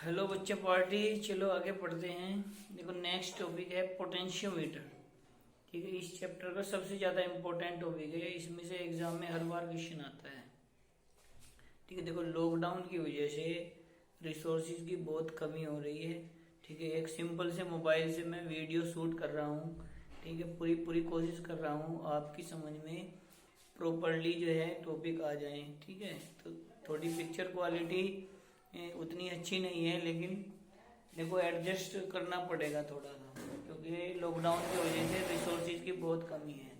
Hello बच्चे party. चलो आगे पढ़ते हैं। देखो नेक्स्ट टॉपिक है पोटेंशियोमीटर। ठीक है, इस चैप्टर का सबसे ज्यादा इम्पोर्टेंट टॉपिक है। इसमें से एग्जाम में हर बार क्वेश्चन आता है। ठीक है, देखो लॉकडाउन की वजह से रिसोर्सेज की बहुत कमी हो रही है। ठीक है, एक सिंपल से मोबाइल से मैं वीडियो शूट कर रहा हूँ। ठीक है, पूरी पूरी कोशिश कर रहा हूँ आपकी समझ में प्रॉपरली जो है टॉपिक आ जाए। ठीक है, तो थोड़ी पिक्चर क्वालिटी उतनी अच्छी नहीं है, लेकिन देखो एडजस्ट करना पड़ेगा थोड़ा सा, क्योंकि लॉकडाउन की वजह से रिसोर्सेज की बहुत कमी है।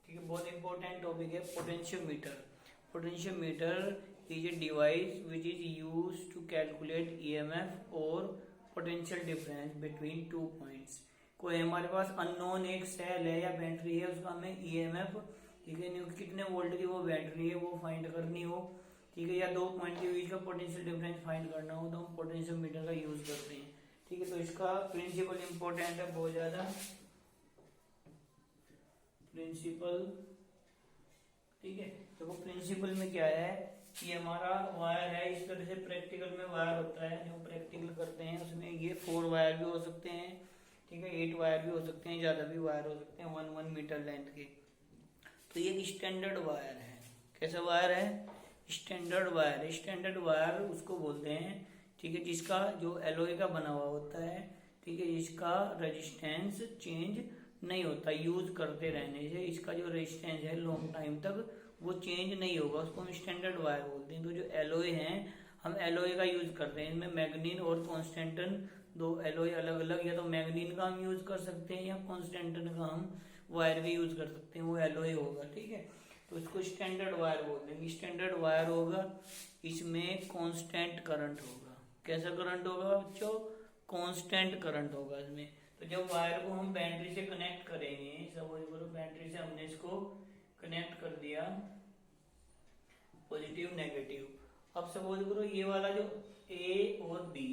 ठीक है, बहुत इंपॉर्टेंट टॉपिक है potentiometer. Potentiometer is a device which is use to calculate EMF और potential difference between two points. कोई हमारे पास अननोन एक सेल है या बैटरी है, उसका हमें ईएमएफ, ठीक है, कितने वोल्ट की वो बैटरी है वो फाइंड करनी हो, ठीक है, या दो पॉइंट के बीच का पोटेंशियल डिफरेंस फाइंड करना हो, तो हम पोटेंशियोमीटर का यूज करते हैं। ठीक है, तो इसका प्रिंसिपल इंपॉर्टेंट है बहुत ज्यादा। प्रिंसिपल, ठीक है, तो वो प्रिंसिपल में क्या है कि हमारा वायर है, इस तरह से प्रैक्टिकल में वायर होता है, जो प्रैक्टिकल करते हैं उसमें ये 4 वायर भी हो सकते हैं, ठीक है, 8 वायर भी हो सकते हैं, ज्यादा भी वायर हो सकते हैं 1 मीटर लेंथ के। तो ये स्टैंडर्ड वायर है। कैसा वायर है? Standard wire. स्टैंडर्ड वायर उसको बोलते हैं, ठीक है, जिसका जो एलॉय का बना हुआ होता है, ठीक है, इसका रेजिस्टेंस चेंज नहीं होता। यूज करते रहने से इसका जो रेजिस्टेंस है लॉन्ग टाइम तक वो चेंज नहीं होगा, उसको हम स्टैंडर्ड वायर बोलते हैं। तो जो एलॉय हैं, हम एलॉय का यूज करते हैं। इनमें मैग्नीन और कॉन्स्टेंटन दो एलॉय अलग अलग, या तो मैग्नीन का हम यूज कर सकते हैं या कॉन्स्टेंटन का हम वायर भी यूज कर सकते हैं, वो एलॉय होगा। ठीक है, तो इसको स्टैंडर्ड वायर बोलते हैं। स्टैंडर्ड वायर होगा, इसमें कांस्टेंट करंट होगा। कैसा करंट होगा बच्चों? कांस्टेंट करंट होगा इसमें। तो जब वायर को हम बैटरी से कनेक्ट करेंगे, सपोज करो बैटरी से हमने इसको कनेक्ट कर दिया, पॉजिटिव नेगेटिव। अब सपोज करो ये वाला जो ए और बी,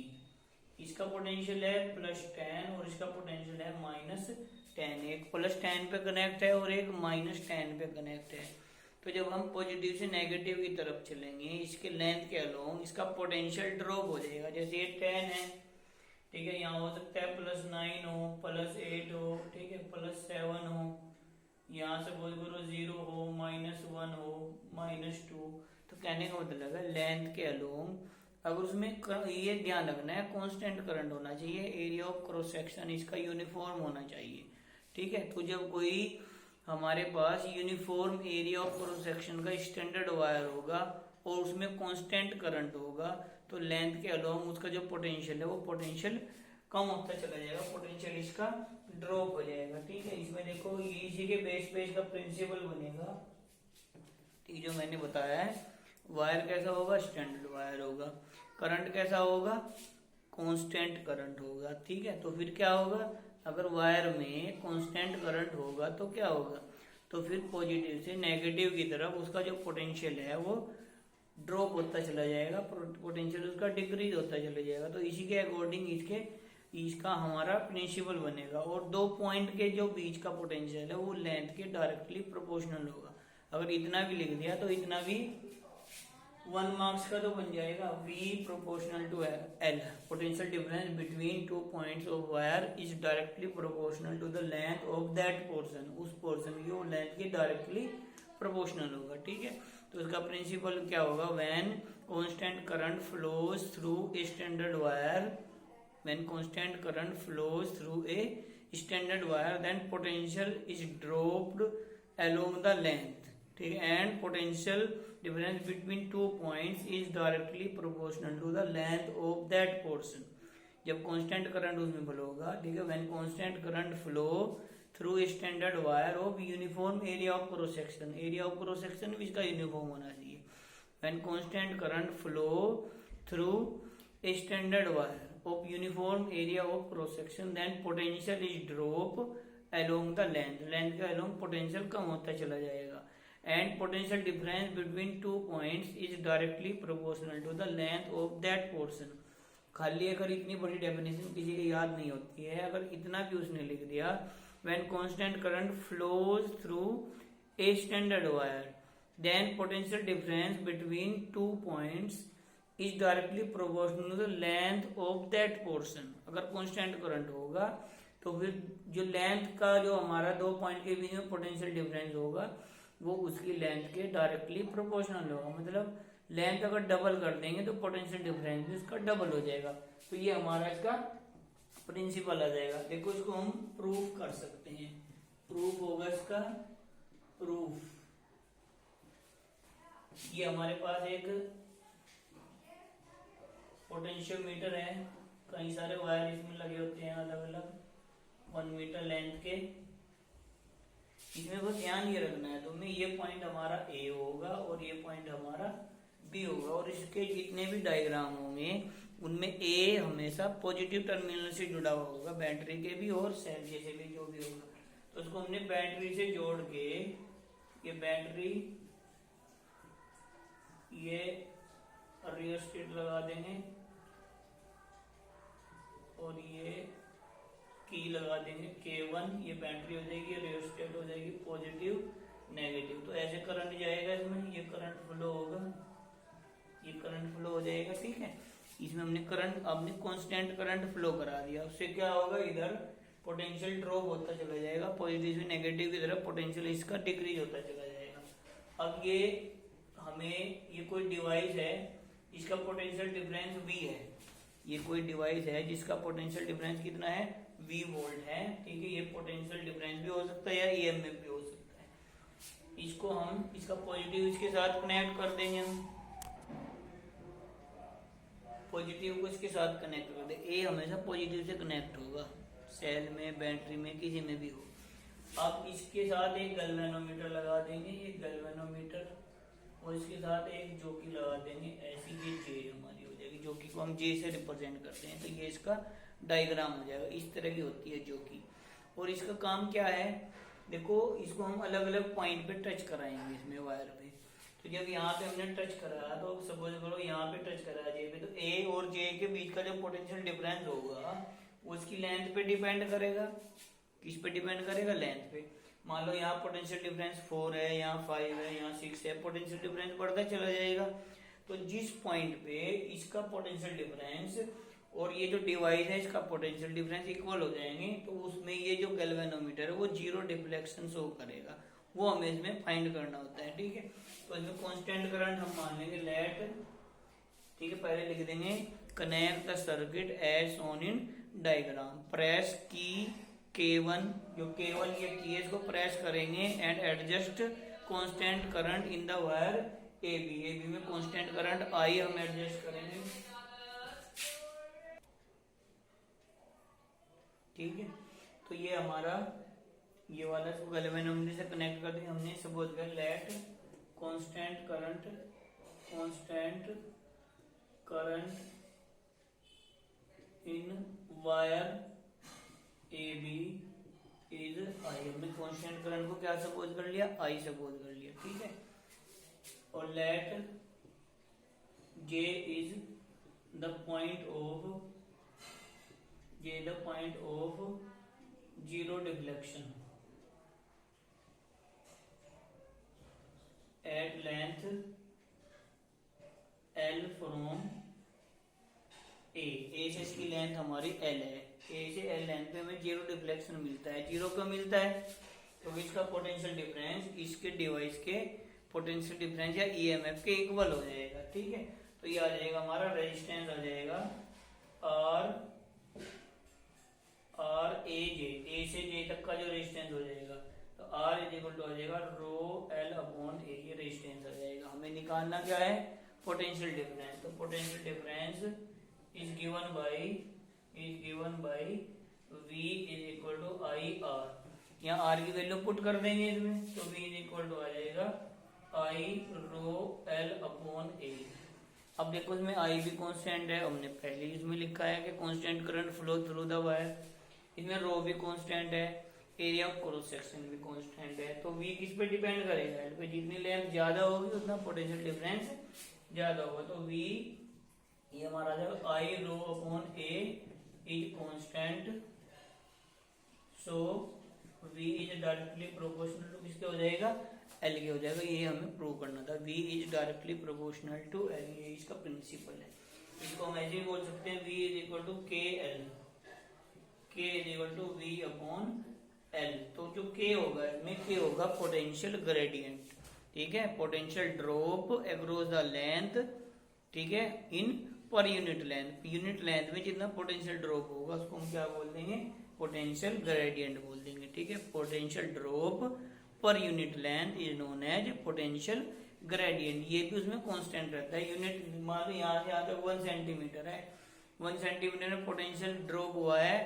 इसका पोटेंशियल है +10 और इसका पोटेंशियल है -10। एक +10 पे कनेक्ट है और एक -10 पे कनेक्ट है। तो जब हम पॉजिटिव से नेगेटिव की तरफ चलेंगे, इसके लेंथ के अलोंग इसका पोटेंशियल ड्रॉप हो जाएगा। जैसे ये 10 है, ठीक है, यहाँ हो सकता है +9 हो, +8 हो, ठीक है, +7 हो, यहाँ से बोल करो 0 हो, -1 हो, -2। तो कहने का मतलब है लेंथ के अलोंग अगर उसमें ये ध्यान रखना है कांस्टेंट करंट होना चाहिए, एरिया ऑफ क्रॉस सेक्शन इसका यूनिफॉर्म होना चाहिए। ठीक है, तो जब कोई हमारे पास uniform area of cross section का स्टैंडर्ड वायर होगा और उसमें कांस्टेंट करंट होगा, तो लेंथ के अलोंग उसका जो पोटेंशियल है वो पोटेंशियल कम होता चला जाएगा, पोटेंशियल इसका ड्रॉप हो जाएगा। ठीक है, इसमें देखो ये इसी के बेस पे इसका प्रिंसिपल बनेगा। ठीक, जो मैंने बताया है, वायर कैसा होगा? स्टैंडर्ड वायर होगा। करंट कैसा होगा? कांस्टेंट करंट होगा। ठीक है, तो फिर क्या होगा? अगर वायर में कांस्टेंट करंट होगा तो क्या होगा? तो फिर पॉजिटिव से नेगेटिव की तरफ उसका जो पोटेंशियल है वो ड्रॉप होता चला जाएगा, पोटेंशियल उसका डिक्रीज होता चला जाएगा। तो इसी के अकॉर्डिंग इसका हमारा प्रिंसिपल बनेगा। और दो पॉइंट के जो बीच का पोटेंशियल है वो लेंथ के डायरेक्टली प्रोपोर्शनल होगा। अगर इतना भी लिख दिया तो इतना भी 1 मार्क्स का तो बन जाएगा। V proportional to L, potential difference between two points of wire is directly proportional to the length of that portion. उस पोर्शन की वो लेंथ की डायरेक्टली प्रोपोर्शनल होगा। ठीक है, तो इसका प्रिंसिपल क्या होगा? When constant current flows through a standard wire, when constant current flows through a standard wire, then potential is dropped along the length. ठीक है, and potential difference between two points is directly proportional to the length of that portion। जब constant current उसमें flow होगा, ठीक है, when constant current flow through a standard wire of uniform area of cross section, area of cross section भी इसका uniform होना चाहिए। when constant current flow through a standard wire of uniform area of cross section, then potential is drop along the length, length के along potential कम होता चला जाएगा। and potential difference between two points is directly proportional to the length of that portion। खाली अगर इतनी बड़ी definition किसी को याद नहीं होती है, अगर इतना भी उसने लिख दिया, when constant current flows through a standard wire, then potential difference between two points is directly proportional to length of that portion. अगर कांस्टेंट करंट होगा तो फिर जो लेंथ का जो हमारा दो पॉइंट के बीच में पोटेंशियल डिफरेंस होगा वो उसकी लेंथ के डायरेक्टली प्रोपोर्शनल होगा। मतलब लेंथ अगर डबल कर देंगे तो पोटेंशियल डिफरेंस भी उसका डबल हो जाएगा। तो ये हमारा इसका प्रिंसिपल आ जाएगा। देखो इसको हम प्रूफ कर सकते हैं। प्रूफ होगा इसका प्रूफ। ये हमारे पास एक पोटेंशियोमीटर है, कई सारे वायर इसमें लगे होते हैं अलग अलग 1 मीटर लेंथ के। इसमें बस ध्यान ये रखना है तुम्हें, ये पॉइंट हमारा ए होगा और ये पॉइंट हमारा बी होगा, और इसके जितने भी डायग्राम होंगे उनमें ए हमेशा पॉजिटिव टर्मिनल से जुड़ा हुआ होगा, बैटरी के भी और सेल जैसे भी जो भी होगा। तो उसको हमने बैटरी से जोड़ के, ये बैटरी, ये रियोस्टेट लगा देंगे और ये की लगा देंगे K1, ये बैटरी हो जाएगी, रियोस्टेट हो जाएगी पॉजिटिव नेगेटिव। तो ऐसे करंट जाएगा इसमें, ये करंट फ्लो होगा, ये करंट फ्लो हो जाएगा। ठीक है, इसमें हमने कांस्टेंट करंट फ्लो करा दिया। उससे क्या होगा, इधर पोटेंशियल ड्रॉप होता चला जाएगा, पॉजिटिव से नेगेटिव की तरफ पोटेंशियल इसका डिक्रीज होता चला जाएगा। अब ये हमें, ये कोई डिवाइस है, इसका पोटेंशियल डिफरेंस V है। ये कोई डिवाइस है जिसका पोटेंशियल डिफरेंस कितना है, V वोल्ट है। ठीक है, ये पोटेंशियल डिफरेंस भी हो सकता है या EMF भी हो सकता है। इसको हम, इसका पॉजिटिव इसके साथ कनेक्ट कर देंगे, हम पॉजिटिव को इसके साथ कनेक्ट कर दे। ए हमेशा पॉजिटिव से कनेक्ट होगा, सेल में, बैटरी में, किसी में भी हो। अब इसके साथ एक गैल्वेनोमीटर लगा देंगे, ये गैल्वेनोमीटर, और इसके साथ एक जोकी लगा देंगे। ऐसी ये जे हमारी हो जाएगी, जोकी को हम जे से रिप्रेजेंट करते हैं। तो ये इसका डायग्राम हो जाएगा, इस तरह की होती है जोकी। और इसका काम क्या है, देखो इसको हम अलग अलग पॉइंट पे टच कराएंगे इसमें वायर पे। तो जब यहाँ पे हमने टच कराया, तो सपोज करो यहाँ पे टच कराया जे पे, तो ए और जे के बीच का जो पोटेंशियल डिफरेंस होगा वो उसकी लेंथ पे डिपेंड करेगा। किस पे डिपेंड करेगा, लेंथ पे। मान लो यहाँ पोटेंशियल डिफरेंस 4 है, यहाँ 5 है, यहाँ 6 है, पोटेंशियल डिफरेंस बढ़ता चला जाएगा। तो जिस पॉइंट पे इसका पोटेंशियल डिफरेंस और ये जो डिवाइस है इसका पोटेंशियल डिफरेंस इक्वल हो जाएंगे, तो उसमें ये जो गैल्वेनोमीटर है वो जीरो डिफ्लेक्शन शो करेगा। वो हमें इसमें फाइंड करना होता है। ठीक है, तो इसमें कांस्टेंट करंट हम मान लेंगे लेट। ठीक है, पहले लिख देंगे connect the circuit as shown in diagram. Press key K1, जो K1 ये की है, इसको प्रेस करेंगे and adjust constant current in the wire AB। AB में कांस्टेंट करंट I हम एडजस्ट करेंगे। ठीक है, तो ये हमारा ये वाला इसको गैल्वेनोमीटर से कनेक्ट कर दिया हमने। सपोज कर let constant current in wire AB is I। हमने कांस्टेंट करंट को क्या सपोज कर लिया, I सपोज कर लिया। ठीक है, और let J is the point of zero deflection at length L from A से इसकी लेंथ हमारी L है, A से L लेंथ पे हमें जीरो डिफ्लेक्शन मिलता है। जीरो क्यों मिलता है, तो इसका पोटेंशियल डिफरेंस इसके डिवाइस के पोटेंशियल डिफरेंस या EMF के इक्वल हो जाएगा। ठीक है, तो ये आ जाएगा हमारा रेजिस्टेंस आ जाएगा R A J, A से J तक का जो रेजिस्टेंस हो जाएगा, तो R इज इक्वल टू आ जाएगा रो L अपॉन A, ये रेजिस्टेंस आ जाएगा। हमें निकालना क्या है, पोटेंशियल डिफरेंस। तो potential difference is given by V is equal to IR। यहाँ R की वैल्यू पुट कर देंगे इसमें, तो V इज इक्वल टू आ जाएगा I rho L upon A। अब देखो इसमें I भी कांस्टेंट है, हमने पहले इसमें लिखा है कि constant current flow through the wire. इसमें रो भी कांस्टेंट है, एरिया ऑफ क्रॉस सेक्शन भी कांस्टेंट है। तो V किस पे डिपेंड करेगा, L पे। जितनी लेंथ ज्यादा होगी उतना पोटेंशियल डिफरेंस ज्यादा होगा। तो V ये हमारा आ जाएगा I rho upon A is constant, so V is directly proportional to किसके हो जाएगा, एल के हो जाएगा। ये हमें प्रूव करना था। V is directly proportional to L, ये इसका प्रिंसिपल है। इसको हम ऐसे भी बोल सकते हैं V is equal to K L, K is equal to V upon L। तो जो K होगा इसमें, K होगा पोटेंशियल ग्रेडियंट, ठीक है, potential drop across the length, ठीक है, इन पर यूनिट लेंथ। यूनिट लेंथ में जितना पोटेंशियल ड्रॉप होगा उसको हम क्या बोल देंगे, पोटेंशियल ग्रेडियंट बोल देंगे, ठीक है। Potential drop per unit length is known as potential gradient. ये भी उसमें कांस्टेंट रहता है। यूनिट मान लो यहाँ से यहाँ तक 1 सेंटीमीटर है, 1 सेंटीमीटर में पोटेंशियल ड्रॉप हुआ है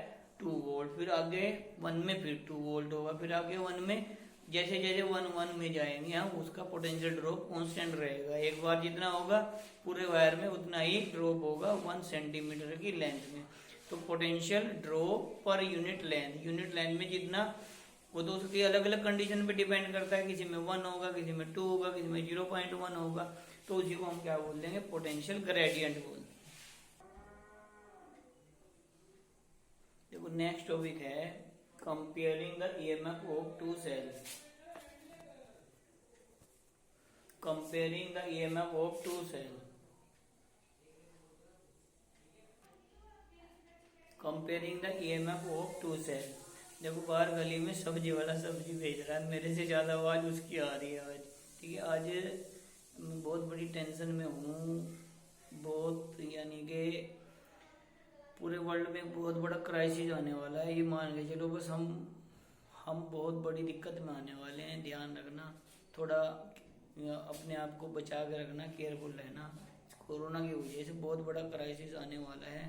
2 वोल्ट, फिर आगे 1 में फिर 2 वोल्ट होगा, फिर आगे 1 में, जैसे जैसे 1 में जाएंगे हम, उसका पोटेंशियल ड्रॉप कांस्टेंट रहेगा। एक बार जितना होगा पूरे वायर में उतना ही ड्रॉप होगा 1 सेंटीमीटर की लेंथ में। तो potential drop per unit length में जितना, वो तो उसकी अलग अलग कंडीशन पे डिपेंड करता है, किसी में 1 होगा, किसी में 2 होगा, किसी में 0.1 होगा, तो उसी को हम क्या बोल देंगे, पोटेंशियल ग्रेडियंट बोल देंगे। देखो नेक्स्ट टॉपिक है comparing the EMF of two cells. Comparing the EMF of two cells. Comparing the EMF of two cells. देखो बाहर गली में सब्जी वाला सब्जी बेच रहा है, मेरे से ज्यादा आवाज उसकी आ रही है आज, ठीक है। आज मैं बहुत बड़ी टेंशन में हूँ, बहुत, यानी कि पूरे वर्ल्ड में बहुत बड़ा क्राइसिस आने वाला है, ये मान के चलो। बस हम बहुत बड़ी दिक्कत में आने वाले हैं। ध्यान रखना, थोड़ा अपने आप को बचा के रखना, केयरफुल रहना। कोरोना की वजह से बहुत बड़ा क्राइसिस आने वाला है,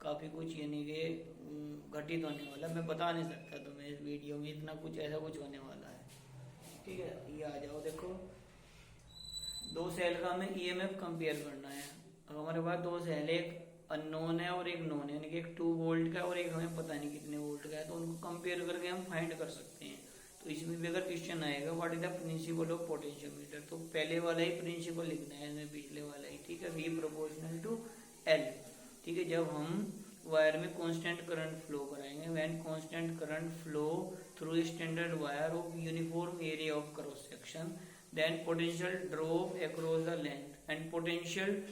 काफ़ी कुछ यानी कि घटित होने वाला है। मैं बता नहीं सकता तुम्हें इस वीडियो में, इतना कुछ ऐसा कुछ होने वाला है, ठीक है। ये आ जाओ, देखो 2 सेल का हमें ईएमएफ कंपेयर करना है। अब हमारे पास 2 सेल, एक अननोन है और एक नोन है, यानी कि एक 2 वोल्ट का और एक हमें पता नहीं कितने वोल्ट का है, तो उनको कंपेयर करके हम फाइंड कर सकते हैं। तो इसमें भी अगर क्वेश्चन आएगा what is the principle of potentiometer, तो पहले वाला ही प्रिंसिपल लिखना है इसमें, पिछले वाला ही, ठीक है। V प्रोपोर्शनल टू L, ठीक है। जब हम वायर में कांस्टेंट करंट फ्लो कराएंगे, when constant current flow through standard wire of uniform area of cross section, then potential drop across the length and potential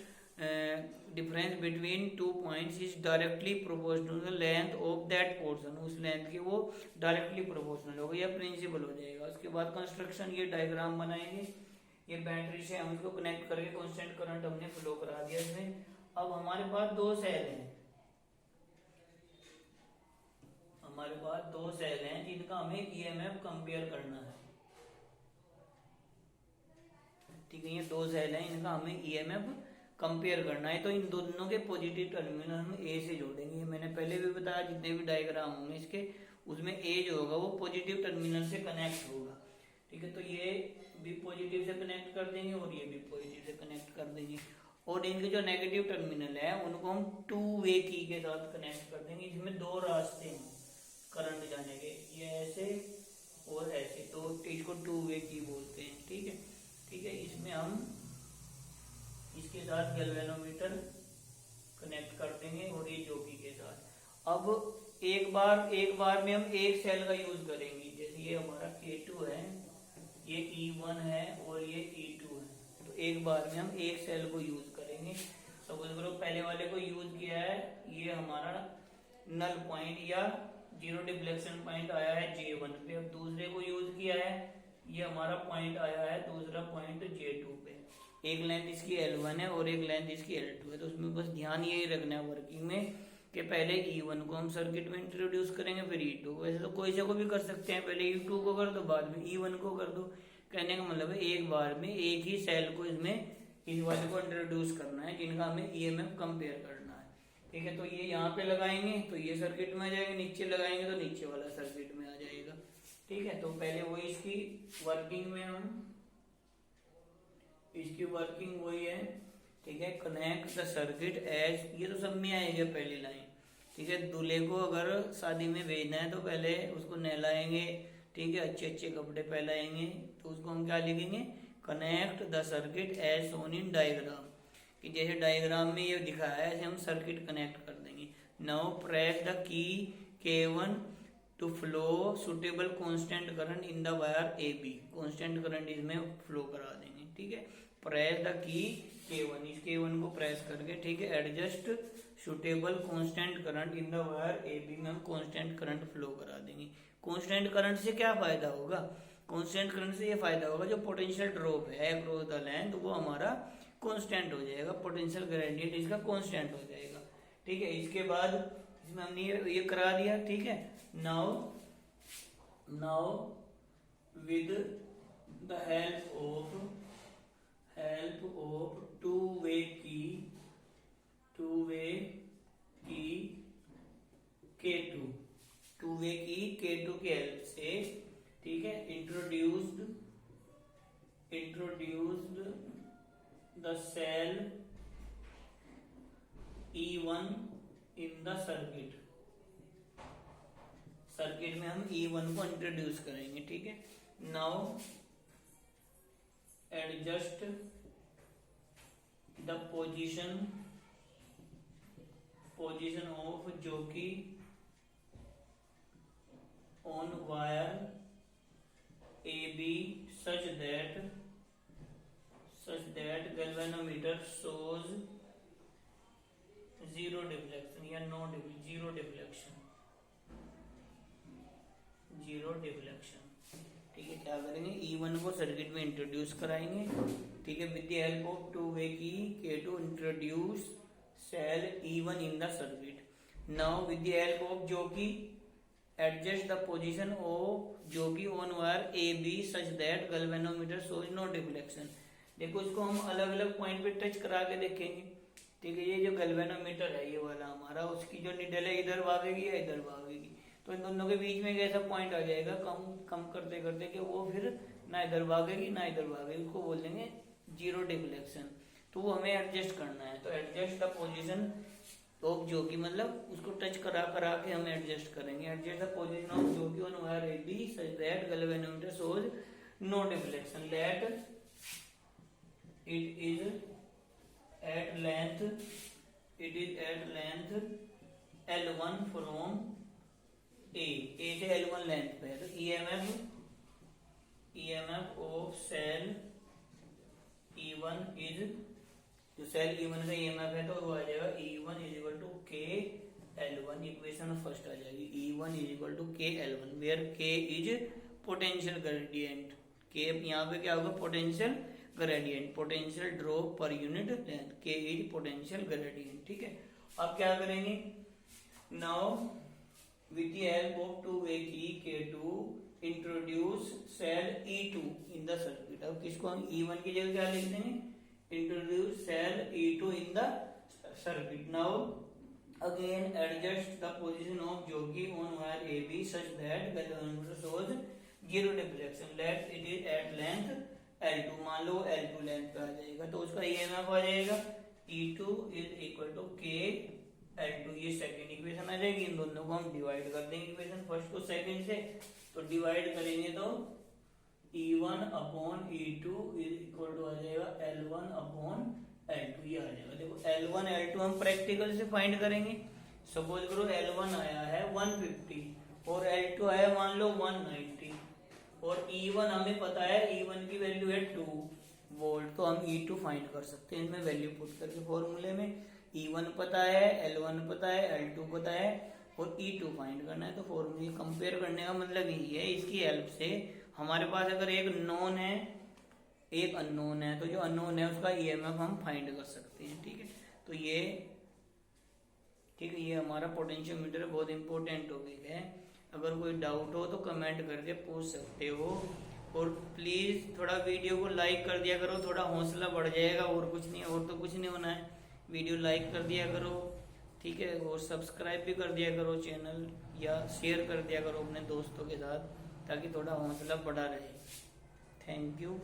difference between 2 points is directly proportional to the length of that portion. उस length के वो directly proportional होगा, या principal हो जाएगा। उसके बाद construction, ये डायग्राम बनाएंगे, ये बैटरी से हम इसको कनेक्ट करके कांस्टेंट करंट हमने फ्लो करा दिया इसमें। अब हमारे पास 2 सेल हैं, हमारे पास 2 सेल हैं जिनका हमें ईएमएफ कंपेयर करना है, ठीक है। ये 2 सेल हैं, इनका हमें ईएमएफ कंपेयर करना है। तो इन दोनों के पॉजिटिव टर्मिनल हम ए से जोड़ेंगे। मैंने पहले भी बताया, जितने भी डायग्राम होंगे इसके, उसमें ए जो होगा वो पॉजिटिव टर्मिनल से कनेक्ट होगा, ठीक है। तो ये भी पॉजिटिव से कनेक्ट कर देंगे और ये भी पॉजिटिव से कनेक्ट कर देंगे। और इनके जो नेगेटिव टर्मिनल है उनको हम 2 वे की के साथ कनेक्ट कर देंगे। इसमें 2 रास्ते हैं करंट जाने के, ये ऐसे और ऐसे, तो इसको 2 वे की बोलते हैं, ठीक है, ठीक है। इसमें हम इसके साथ गैल्वेनोमीटर कनेक्ट कर देंगे और ये जॉकी के साथ। अब एक बार में हम एक सेल का यूज करेंगे। जैसे ये हमारा A2 है, ये E1 है और ये E2 है, तो एक बार में हम एक सेल को यूज करेंगे। सपोज करो पहले वाले को यूज किया है, ये हमारा नल पॉइंट या जीरो डिफ्लेक्शन पॉइंट आया है J1 पे। अब दूसरे को यूज किया है, ये हमारा पॉइंट आया है दूसरा पॉइंट J2 पे। एक लेंथ इसकी L1 है और एक लेंथ इसकी L2 है। तो उसमें बस ध्यान यही रखना है वर्किंग में कि पहले E1 को हम सर्किट में इंट्रोड्यूस करेंगे, फिर E2 को। वैसे तो कोई से को भी कर सकते हैं, पहले E2 को कर दो बाद में E1 को कर दो। कहने का मतलब है एक बार में एक ही सेल को इसमें इस वाले को इंट्रोड्यूस करना है, जिनका हमें ईएमएफ कंपेयर करना है, ठीक है। तो ये यहाँ पे लगाएंगे तो ये सर्किट में आ जाएगा, नीचे लगाएंगे तो नीचे वाला सर्किट में आ जाएगा, ठीक है। तो पहले वो इसकी वर्किंग में हम इसकी वर्किंग वही है, ठीक है। कनेक्ट द सर्किट एज, ये तो सब में आएगा पहली लाइन, ठीक है। दूल्हे को अगर शादी में भेजना है तो पहले उसको नहलाएंगे, ठीक है, अच्छे अच्छे कपड़े पहनाएंगे, तो उसको हम क्या लिखेंगे, connect the circuit as shown in diagram, कि जैसे डायग्राम में ये दिखाया है ऐसे हम सर्किट कनेक्ट कर देंगे। Now press the key K1 to flow suitable constant current in the wire A B, constant current इसमें फ्लो करा देंगे, ठीक है। प्रेस द की K1, इस K1 को प्रेस करके, ठीक है, adjust suitable constant current in the wire A B में हम कांस्टेंट करंट फ्लो करा देंगे। कांस्टेंट करंट से क्या फायदा होगा, कांस्टेंट करंट से ये फायदा होगा जो पोटेंशियल ड्रॉप है अक्रॉस द लेंथ वो हमारा कांस्टेंट हो जाएगा, पोटेंशियल ग्रेडियंट इसका कांस्टेंट हो जाएगा, ठीक है। इसके बाद इसमें हमने ये करा दिया, ठीक है। Now with the help of two way key K2, to way key K2 की हेल्प से, ठीक है, introduced the cell E1 in the circuit में हम E1 को इंट्रोड्यूस करेंगे, ठीक है। Now adjust the position of jockey on wire AB such that galvanometer shows zero deflection या zero deflection, ठीक है। क्या करेंगे, E1 को सर्किट में इंट्रोड्यूस कराएंगे, ठीक है, with the help of two way key K2 introduce cell E1 in the circuit. Now with the help of jockey adjust the position of jockey on wire AB such that galvanometer shows no deflection. देखो इसको हम अलग अलग point पे touch करा के देखेंगे, ठीक है। ये जो गैल्वेनोमीटर है ये वाला हमारा, उसकी जो निडल है इधर भागेगी या इधर भागेगी, तो इन दोनों के बीच में एक ऐसा पॉइंट आ जाएगा कम करते करते कि वो फिर ना इधर भागेगी ना इधर भागेगी, उसको बोल देंगे जीरो डिफ्लेक्शन। तो वो हमें एडजस्ट करना है, तो adjust the position of jockey मतलब उसको टच करा के हम एडजस्ट करेंगे। Adjust the position of jockey on wire AB such that galvanometer shows no deflection, let it is at length L1 from A से L1 लेंथ पे है, तो EMF of cell E1 is, जो cell E1 का EMF है तो वो आ जाएगा E1 is to K L1, equation first आ जाएगी E1 is to K L1 where K is potential gradient. K यहाँ पे क्या होगा, potential gradient, potential drop per unit length, K is potential gradient, ठीक है। अब क्या करेंगे, now with the help of two way key K2 introduce cell E2 in the circuit. अब किसको हम E1 की जगह क्या लिख देंगे, introduce cell E2 in the circuit. Now again adjust the position of jockey on wire AB such that galvanometer shows zero deflection. Let it is at length L2, मान लो L2 length पे आ जाएगा, तो उसका EMF आ जाएगा E2 is equal to K L2, ये second equation आ जाएगी। इन दोनों को हम डिवाइड कर देंगे, इक्वेशन फर्स्ट को सेकेंड से, तो डिवाइड करेंगे तो E1 upon E2 is equal to आ जाएगा L1 अपॉन L2, ये आ जाएगा। देखो L1 L2 हम प्रैक्टिकल से फाइंड करेंगे। सपोज करो L1 आया है 150 और L2 आया मान लो 190 और E1 हमें पता है, E1 की वैल्यू है 2 वोल्ट, तो हम E2 फाइंड कर सकते हैं इसमें वैल्यू पुट करके फॉर्मूले में। E1 पता है, L1 पता है, L2 पता है और E2 फाइंड करना है। तो फॉर्मूले कंपेयर करने का मतलब यही है, इसकी हेल्प से हमारे पास अगर एक नोन है एक अननोन है, तो जो अननोन है उसका EMF हम फाइंड कर सकते हैं, ठीक है। तो ये ठीक है, ये हमारा पोटेंशियोमीटर बहुत इंपॉर्टेंट टॉपिक है। अगर कोई डाउट हो तो कमेंट करके पूछ सकते हो, और प्लीज थोड़ा वीडियो को लाइक कर दिया करो, थोड़ा हौसला बढ़ जाएगा, और कुछ नहीं, और तो कुछ नहीं होना है। वीडियो लाइक कर दिया करो, ठीक है, और सब्सक्राइब भी कर दिया करो चैनल, या शेयर कर दिया करो अपने दोस्तों के साथ, ताकि थोड़ा हौसला बढ़ा रहे। Thank you.